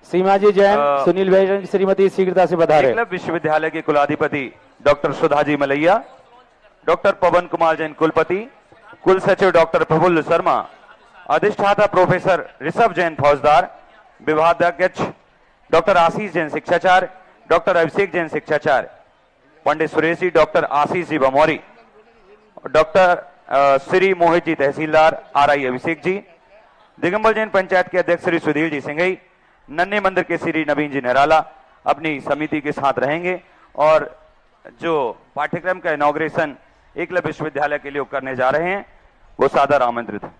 सीमाजी जैन, सुनील बैजन की श्रीमती शीघ्रता से पधारे। एकलव्य विश्वविद्यालय के कुलाधिपति डॉक्टर सुधाजी मलैया, डॉक्टर पवन कुमार जैन कुलपति, कुल सचिव डॉक्टर प्रफुल्ल शर्मा, अधिष्ठाता प्रोफेसर ऋषभ जैन फौजदार, विभागाध्यक्ष डॉक्टर आशीष जैन शिक्षाचार्य, डॉक्टर अभिषेक जैन शिक्षाचार्य, पंडित सुरेश जी, डॉक्टर आशीष जी बमौरी, डॉक्टर श्री मोहित जी तहसीलदार, आरआई अभिषेक जी, दिगंबर जैन पंचायत के अध्यक्ष श्री सुधीर जी सिंघई, नन्हे मंदिर के श्री नवीन जी निराला अपनी समिति के साथ रहेंगे और जो पाठ्यक्रम का इनॉग्रेशन एकलव्य विश्वविद्यालय के लिए करने जा रहे हैं वो सादर आमंत्रित है।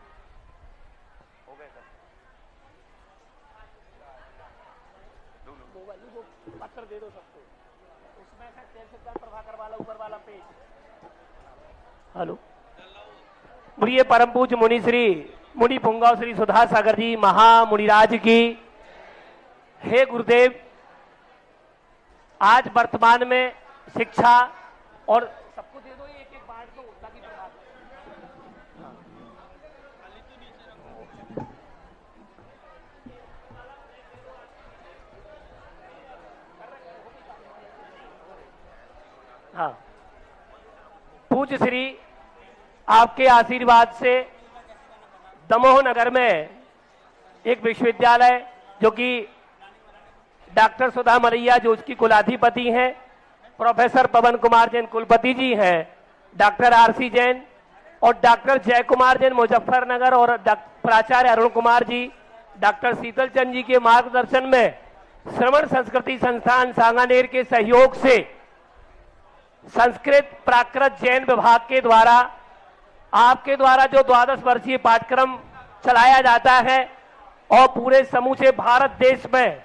हेलो, प्रिय परम पूज्य मुनि श्री मुनि पुंगव श्री सुधा सागर जी महामुनिराज की। हे गुरुदेव, आज वर्तमान में शिक्षा और सबको दे दो, एक एक बांट दो ताकि हाँ, पूज्य श्री आपके आशीर्वाद से दमोह नगर में एक विश्वविद्यालय जो कि डॉक्टर सुधा मलैया जो उसकी कुलाधिपति हैं, प्रोफेसर पवन कुमार जैन कुलपति जी हैं, डॉक्टर आरसी जैन और डॉक्टर जय कुमार जैन मुजफ्फरनगर और प्राचार्य अरुण कुमार जी, डॉक्टर शीतल चंद जी के मार्गदर्शन में श्रवण संस्कृति संस्थान सांगानेर के सहयोग से संस्कृत प्राकृत जैन विभाग के द्वारा आपके द्वारा जो 12 वर्षीय पाठ्यक्रम चलाया जाता है और पूरे समूचे भारत देश में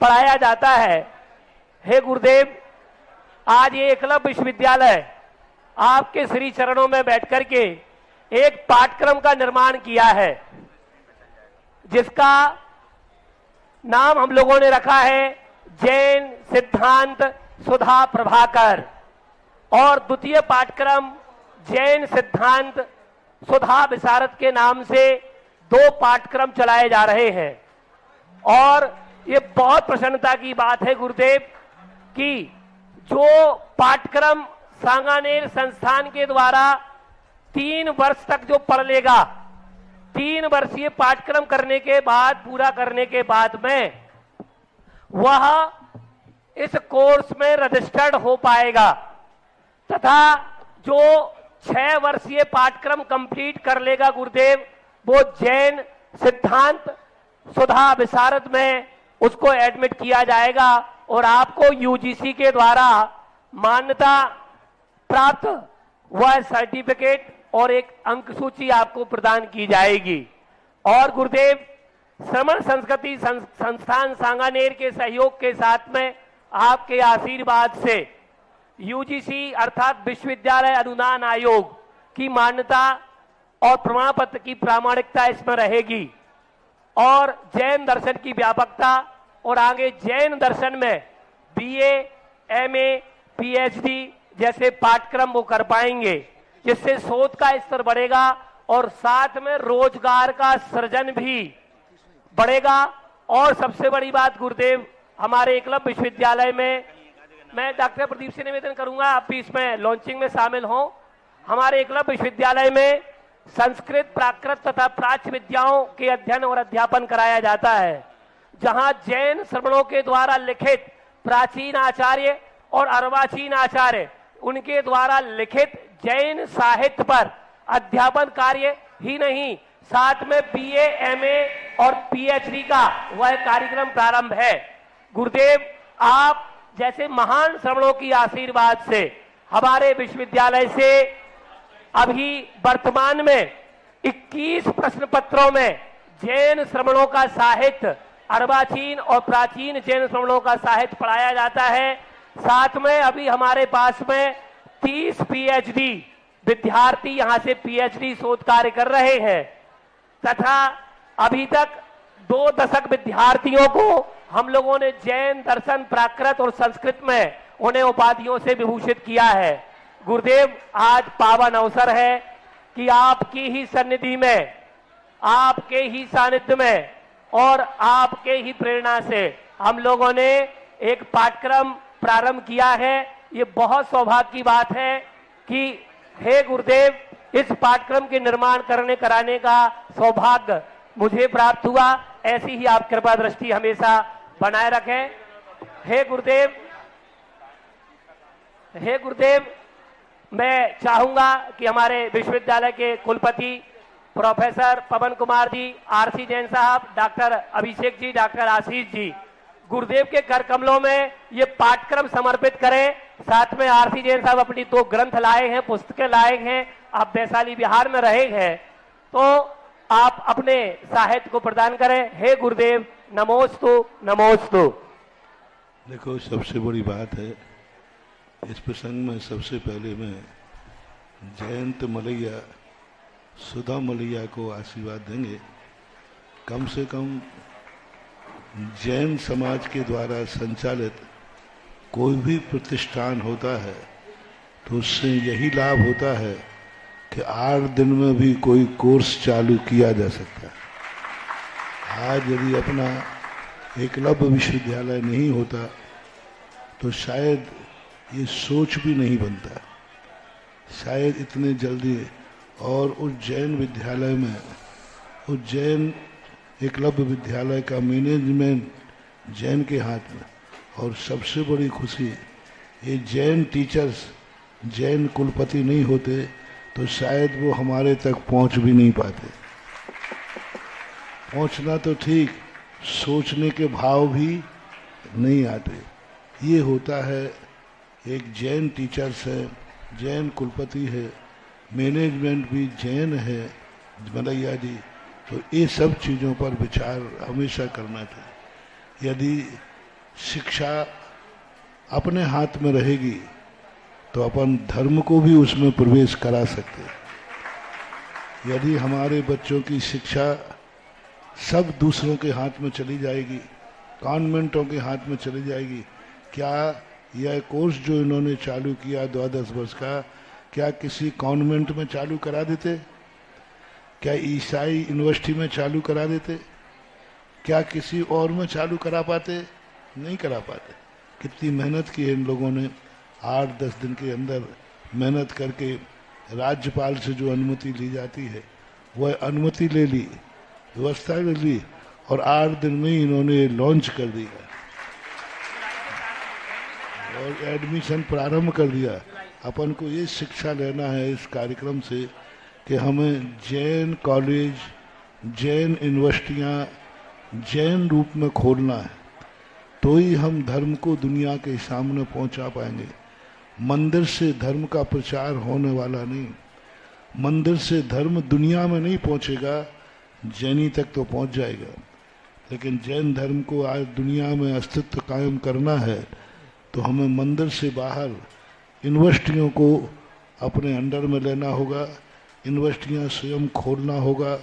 पढ़ाया जाता है। हे गुरुदेव, आज ये एकलव्य विश्वविद्यालय आपके श्री चरणों में बैठकर के एक पाठ्यक्रम का निर्माण किया है जिसका नाम हम लोगों ने रखा है जैन सिद्धांत सुधा प्रभाकर, और द्वितीय पाठ्यक्रम जैन सिद्धांत सुधा विशारद के नाम से 2 पाठ्यक्रम चलाए जा रहे हैं। और ये बहुत प्रसन्नता की बात है गुरुदेव कि जो पाठ्यक्रम सांगानेर संस्थान के द्वारा 3 वर्ष तक जो पढ़ लेगा, 3 वर्षीय पाठ्यक्रम करने के बाद पूरा करने के बाद में वह इस कोर्स में रजिस्टर्ड हो पाएगा, तथा जो 6 वर्षीय पाठ्यक्रम कंप्लीट कर लेगा गुरुदेव, वो जैन सिद्धांत सुधा विशारद में उसको एडमिट किया जाएगा और आपको यूजीसी के द्वारा मान्यता प्राप्त वह सर्टिफिकेट और एक अंक सूची आपको प्रदान की जाएगी। और गुरुदेव, श्रवण संस्कृति संस्थान सांगानेर के सहयोग के साथ में आपके आशीर्वाद से यूजीसी अर्थात विश्वविद्यालय अनुदान आयोग की मान्यता और प्रमाण पत्र की प्रामाणिकता इसमें रहेगी और जैन दर्शन की व्यापकता और आगे जैन दर्शन में बीए, एमए, पीएचडी जैसे पाठ्यक्रम वो कर पाएंगे, जिससे शोध का स्तर बढ़ेगा और साथ में रोजगार का सृजन भी बढ़ेगा। और सबसे बड़ी बात गुरुदेव, हमारे एकलव्य विश्वविद्यालय में मैं डॉक्टर प्रदीप से निवेदन करूंगा आप भी इसमें लॉन्चिंग में शामिल हों। हमारे एकलव्य विश्वविद्यालय में संस्कृत प्राकृत तथा प्राच्य विद्याओं के अध्ययन और अध्यापन कराया जाता है, जहां जैन श्रवणों के द्वारा लिखित प्राचीन आचार्य और अर्वाचीन आचार्य उनके द्वारा लिखित जैन साहित्य पर अध्यापन कार्य ही नहीं, साथ में बीए, एमए और पीएचडी का वह कार्यक्रम प्रारंभ है। गुरुदेव, आप जैसे महान श्रवणों की आशीर्वाद से हमारे विश्वविद्यालय से अभी वर्तमान में 21 प्रश्न पत्रों में जैन श्रवणों का साहित्य, अर्वाचीन और प्राचीन जैन श्रवणों का साहित्य पढ़ाया जाता है। साथ में अभी हमारे पास में 30 पीएचडी विद्यार्थी यहां से पीएचडी शोध कार्य कर रहे हैं तथा अभी तक 2 दशक विद्यार्थियों को हम लोगों ने जैन दर्शन प्राकृत और संस्कृत में उन्हें उपाधियों से विभूषित किया है। गुरुदेव, आज पावन अवसर है कि आपकी ही सन्निधि में, आपके ही सानिध्य में और आपके ही प्रेरणा से हम लोगों ने एक पाठ्यक्रम प्रारंभ किया है। ये बहुत सौभाग्य की बात है कि हे गुरुदेव इस पाठ्यक्रम के निर्माण कराने का सौभाग्य मुझे प्राप्त हुआ। ऐसी ही आप कृपा दृष्टि हमेशा बनाए रखें। हे गुरुदेव, मैं चाहूंगा कि हमारे विश्वविद्यालय के कुलपति प्रोफेसर पवन कुमार जी, आरसी जैन साहब, डॉक्टर अभिषेक जी, डॉक्टर आशीष जी गुरुदेव के कर कमलों में ये पाठ्यक्रम समर्पित करें। साथ में आरसी जैन साहब अपनी 2 ग्रंथ लाए हैं, पुस्तकें लाए हैं। आप वैशाली बिहार में रहे हैं तो आप अपने साहित्य को प्रदान करें। हे गुरुदेव, नमोस्तु नमोस्तु। देखो, सबसे बड़ी बात है इस प्रसंग में, सबसे पहले मैं जयंत मलैया, सुधा मलैया को आशीर्वाद देंगे। कम से कम जैन समाज के द्वारा संचालित कोई भी प्रतिष्ठान होता है तो उससे यही लाभ होता है कि 8 दिन में भी कोई कोर्स चालू किया जा सकता है। आज यदि अपना एकलव्य विश्वविद्यालय नहीं होता तो शायद ये सोच भी नहीं बनता, शायद इतने जल्दी। और उज्जैन विद्यालय में, उज्जैन एकलव्य विद्यालय का मैनेजमेंट जैन के हाथ में, और सबसे बड़ी खुशी ये जैन टीचर्स, जैन कुलपति नहीं होते तो शायद वो हमारे तक पहुंच भी नहीं पाते। पहुंचना तो ठीक, सोचने के भाव भी नहीं आते। ये होता है, एक जैन टीचर्स है, जैन कुलपति है, मैनेजमेंट भी जैन है मलैया जी। तो ये सब चीज़ों पर विचार हमेशा करना चाहिए। यदि शिक्षा अपने हाथ में रहेगी तो अपन धर्म को भी उसमें प्रवेश करा सकते हैं। यदि हमारे बच्चों की शिक्षा सब दूसरों के हाथ में चली जाएगी, कॉन्वेंटों के हाथ में चली जाएगी, क्या यह कोर्स जो इन्होंने चालू किया 12 वर्ष का, क्या किसी कॉन्वेंट में चालू करा देते? क्या ईसाई यूनिवर्सिटी में चालू करा देते? क्या किसी और में चालू करा पाते? नहीं करा पाते। कितनी मेहनत की है इन लोगों ने, 8-10 दिन के अंदर मेहनत करके राज्यपाल से जो अनुमति ली जाती है वह अनुमति ले ली, व्यवस्था ले ली, और 8 दिन में ही इन्होंने लॉन्च कर दिया और एडमिशन प्रारंभ कर दिया। अपन को ये शिक्षा लेना है इस कार्यक्रम से कि हमें जैन कॉलेज, जैन यूनिवर्सिटियाँ जैन रूप में खोलना है, तो ही हम धर्म को दुनिया के सामने पहुंचा पाएंगे। मंदिर से धर्म का प्रचार होने वाला नहीं, मंदिर से धर्म दुनिया में नहीं पहुंचेगा, जैनी तक तो पहुंच जाएगा। लेकिन जैन धर्म को आज दुनिया में अस्तित्व कायम करना है तो हमें मंदिर से बाहर यूनिवर्सिटियों को अपने अंडर में लेना होगा, यूनिवर्सिटियां स्वयं खोलना होगा।